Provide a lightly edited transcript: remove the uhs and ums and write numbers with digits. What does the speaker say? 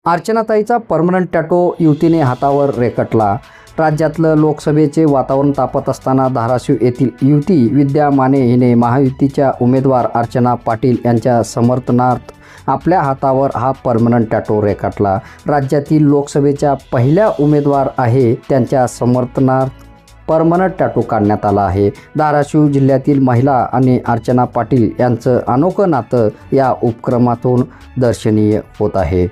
अर्चनाताईचा permanent tattoo युतीने हातावर रेखटला। राज्यातलं लोकसभेचे वातावरण तापत असताना धाराशिव येथील युती विद्या माने हिने महायुतीच्या उमेदवार अर्चना पाटील यांच्या समर्थनार्थ आपल्या हातावर हा परमनंट टॅटो रेखाटला। राज्यातील लोकसभेच्या पहिल्या उमेदवार आहे त्यांच्या समर्थनार्थ परमनंट टॅटो काढण्यात आला आहे। धाराशिव जिल्ह्यातील महिला आणि अर्चना पाटील यांचं अनोखं नातं या उपक्रमातून दर्शनीय होत आहे।